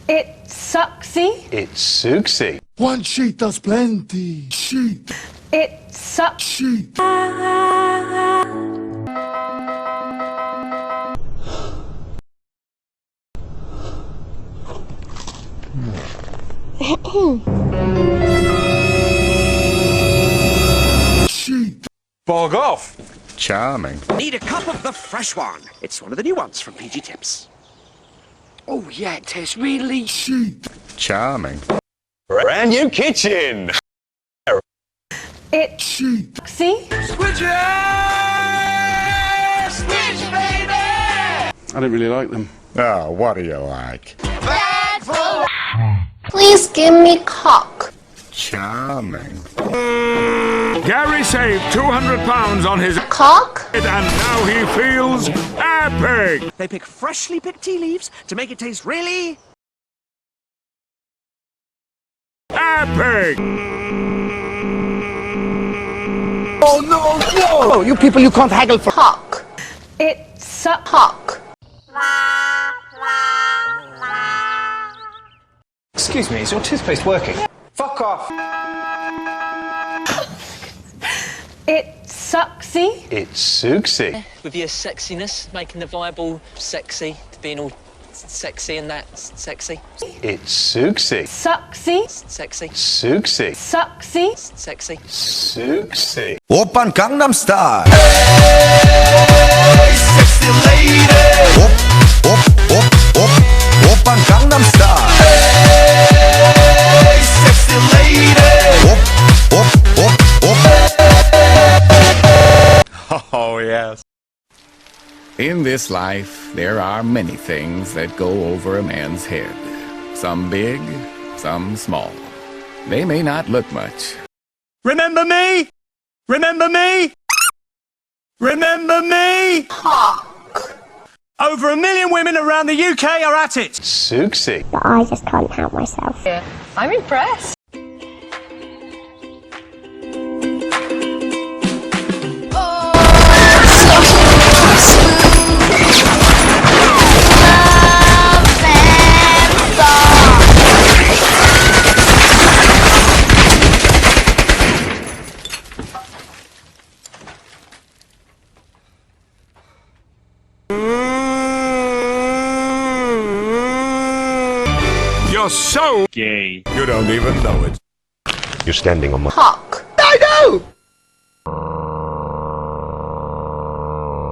It's sucksy. It's sucksy. One sheet does plenty. Sheet. It's suck. Sheet. Sheet. Bog off. Charming. Need a cup of the fresh one. It's one of the new ones from PG Tips. Oh yeah, it tastes really... Sheet. Charming. Brand new kitchen. It's Sheet. sucksy. Switch baby! I don't really like them. Oh, what do you like? Please give me cock. Charming. Gary saved £200 on his Cock? and now he feels epic! They pick freshly picked tea leaves to make it taste really... Epic! Oh no, no! Oh, you people, you can't haggle for... Cock. It's suck. Cock. Excuse me, is your toothpaste working? Fuck off. It's sucksy. It's sucksy. With your sexiness, making the Bible sexy, being all sexy and that sexy. It's sucksy. Sucksy. Sexy. Sucksy. Sucksy. Sexy. Sucksy. Oppan Gangnam Style. Hey, sexy lady. Oppan Gangnam Style. Hey, sexy lady. Oh, yes. In this life, there are many things that go over a man's head. Some big, some small. They may not look much. Remember me? Remember me? Remember me? Cock. Over 1 million women around the UK are at it. Sucksy. I just can't help myself. I'm impressed. You're so gay. You don't even know it. You're standing on my... Cock. I know!